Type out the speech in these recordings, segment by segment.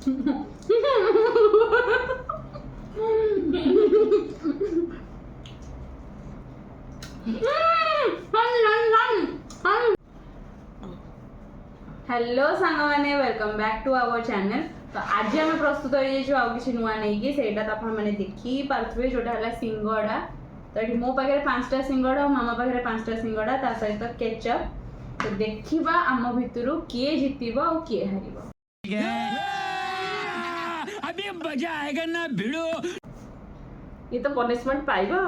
Hello सांग मैंने welcome back to our channel. तो आज आम प्रस्तुत हो किसी नुआ नहीं सेटा तो आप देखी पारे जोटा है सिंगड़ा। तो ये मो पाखे 5टा सिंगड़ा और मामा पाखे 5टा सिंगड़ा ता सहित केचप। तो देखा आम भितर किए जीतब और किए हार। अभी मजा आएगा ना भिड़ो। ये तो पनिशमेंट पाइबा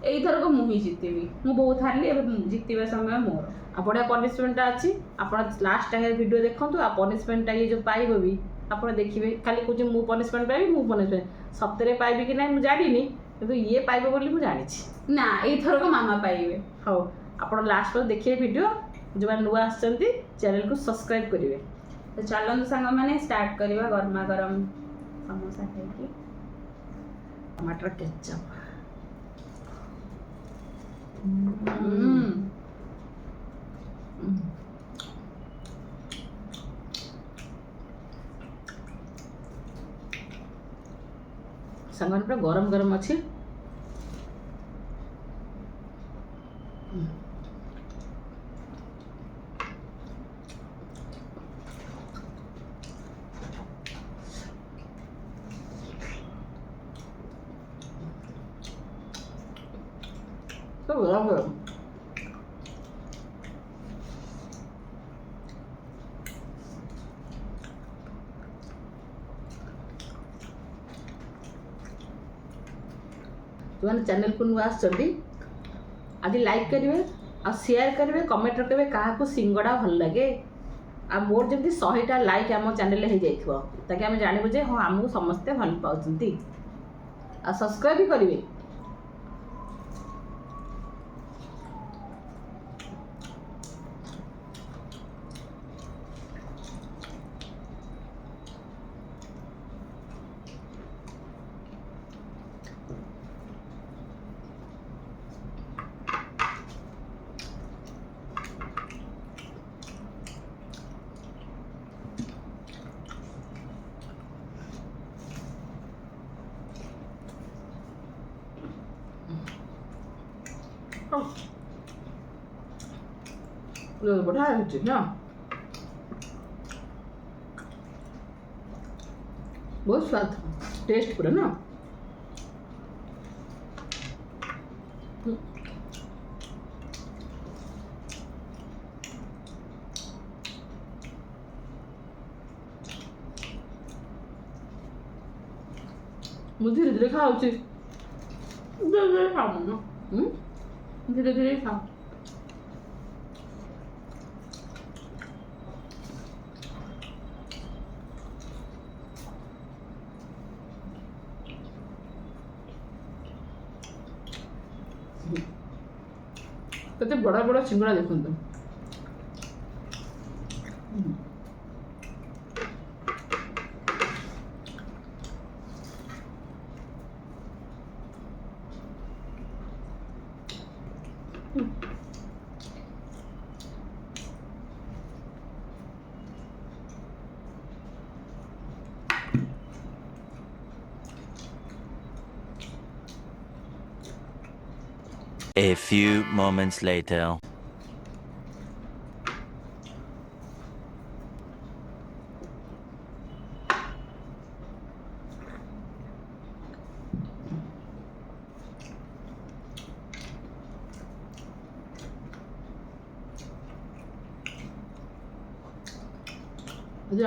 यही थरक मुझे जीतबी मु बहुत हारली जीतवा समय मोर बढ़िया पनिशमेंट अच्छी आप लास्ट टाइम वीडियो देखु आ पनिशमेंट ये जो पाइब भी आप देखिए खाली कुछ मु पनिशमेंट पाइबी मु पनिशमेंट सप्तरे पाइबी कि ना मुझे जानी किंतु ये पाइबे बोली मुझे जानी ना यही थरक मामा पाइबे। हाँ आप लास्ट पर देखिए वीडियो जो नुआ आसछंती चैनल को सब्सक्राइब करेंगे। तो चलते सांग मैंने स्टार्ट करवा गरमा गरम समोसा खाई टमाटर केचप। सांगन पूरा गरम गरम अच्छी तो गरम गरम जो चैनल को नुआ आज लाइक करेंगे आ शेयर करेंगे कमेंट रखेंगे क्या सिंगड़ा भल लगे आ मोर जमी 100टा लाइक आम चैनल हो जाइए ताकि आम जानबू जे हाँ आमको समस्ते भल पाँच आ सब्सक्राइब भी करेंगे। बढ़िया है ना बहुत स्वाद टेस्ट पूरा ना मुझे धीरे धीरे खाओ धीरे धीरे खाओ ना धीरे धीरे खाओ। कते बड़ा बड़ा सिंगड़ा देखो तो A few moments later.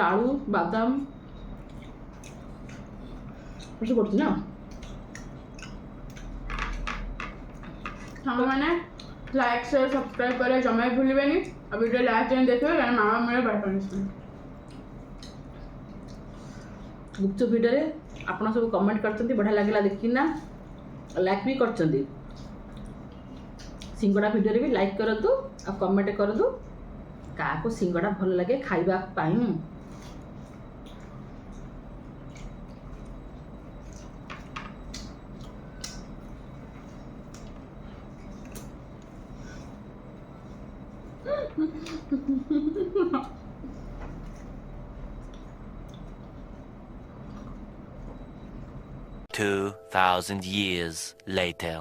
आलू बादाम पड़ती ना हाँ मैंने लाइक शेयर सब्सक्राइब करे जमा भूलिए वीडियो लास्ट टाइम देखिए क्या मामा मेरे बाय पनिशमेंट गुपचुप वीडियो रे आपन सब कमेंट करछंती बढ़िया लागला देखिना लाइक भी करछंती सिंगड़ा वीडियो रे भी लाइक करतु आ कमेंट करतु काको सिंगड़ा भल लगे खाइबा पाई। 2,000 years later.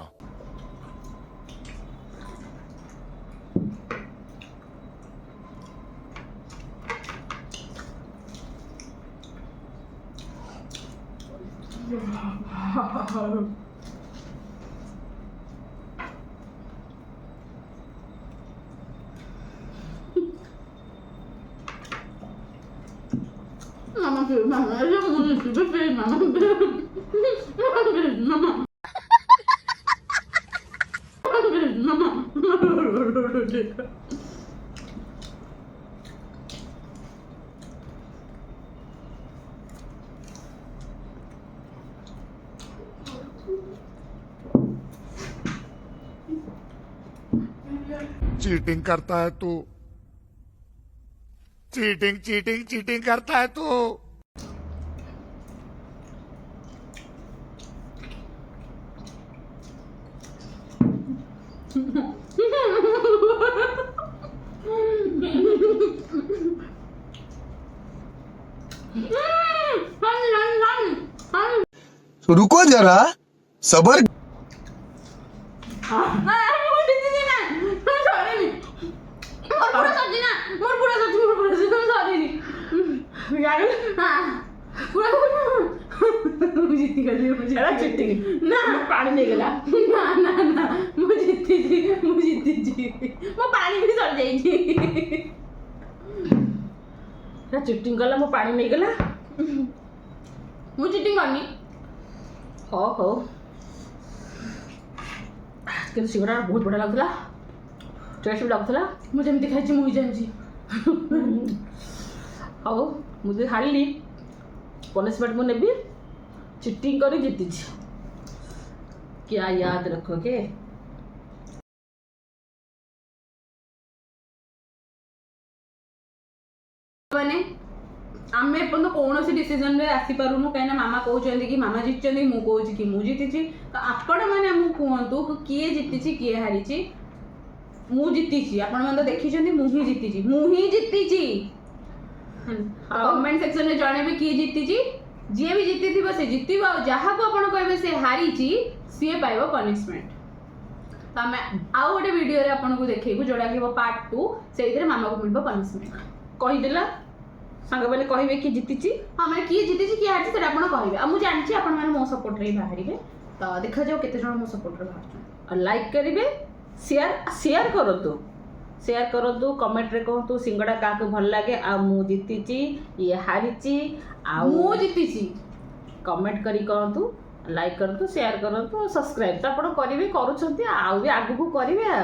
Mamma più, mamma, io non mi più, mamma più. Mamma. Cheating करता है तू चीटिंग चीटिंग चीटिंग करता है तू रुको जरा सबर ପାଣି ନେଇଗଲା ମୁଁ ଜିତିଛି ମୋ ପାଣି ବି ସରିଯାଇଛି ଚିଟିଂ କଲା ମୋ ପାଣି ନେଇଗଲା ମୁଁ ଚିଟିଂ କରିନି ହଉ କିନ୍ତୁ ସିଙ୍ଗଡ଼ା ବହୁତ ବଢ଼ିଆ ଲାଗୁଥିଲା ଟେଷ୍ଟ ବି ଲାଗୁଥିଲା ମୁଁ ଯେମିତି ଖାଇଛି ମୁଁ ବି ଜାଣିଛି ହଉ ମୁଁ ଯଦି ହାରିଲି ପନିଶମେଣ୍ଟ ମୁଁ ନେବି ଚିଟିଂ କରି ଜିତିଛି क्या याद रखोगे ମାନେ ଆମେ ଏପର୍ଯ୍ୟନ୍ତ କୌଣସି ଡିସିଜନରେ ଆସିପାରୁନୁ କାହିଁକିନା ମାମା କହୁଛନ୍ତି କି ମାମା ଜିତିଛନ୍ତି ମୁଁ କହୁଛି କି ମୁଁ ଜିତିଛି ତ ଆପଣମାନେ ଆମକୁ କୁହନ୍ତୁ କିଏ ଜିତିଛି କିଏ ହାରିଛି ମୁଁ ଜିତିଛି ଆପଣମାନେ ତ ଦେଖିଛନ୍ତି ମୁଁ ହିଁ ଜିତିଛି କମେଣ୍ଟ ସେକ୍ସନରେ ଜଣେଇବେ କିଏ ଜିତିଛି ଯିଏ ବି ଜିତିଥିବ ସେ ଜିତିବ ଆଉ ଯାହାକୁ ଆପଣ କହିବେ ସେ ହାରିଛି ସିଏ ପାଇବ ପନିଶମେଣ୍ଟ ତ ଆମେ ଆଉ ଗୋଟେ ଭିଡ଼ିଓରେ ଆପଣଙ୍କୁ ଦେଖେଇବୁ ଯୋଉଟାକି ହେବ ପାର୍ଟ 2 ସେଇଥିରେ ମାମାକୁ ମିଳିବ ପନିଶମେଣ୍ଟ କହିଦେଲା ସାଙ୍ଗମାନେ କହିବେ କି ଜିତିଛି ହଁ ମାନେ କିଏ ଜିତିଛି କିଏ ହାରିଛି ସେଟା ଆପଣ କହିବେ ଆଉ ମୁଁ ଜାଣିଛି ଆପଣମାନେ ମୋ ସପୋର୍ଟରେ ହିଁ ବାହାରିବେ ତ ଦେଖାଯାଉ କେତେ ଜଣ ମୋ ସପୋର୍ଟରେ ବାହାରୁଛନ୍ତି और लाइक करेंगे शेयर करतु कमेंट रे कहतु सिंगड़ा का भल लगे आ मु जीतीची ये हारीची आ ମୁଁ ଜିତିଛି कमेंट करी कहतु लाइक करतु शेयर करतु सब्सक्राइब तो आपण करिवे करूछंती आ भी आगु को करिवे आ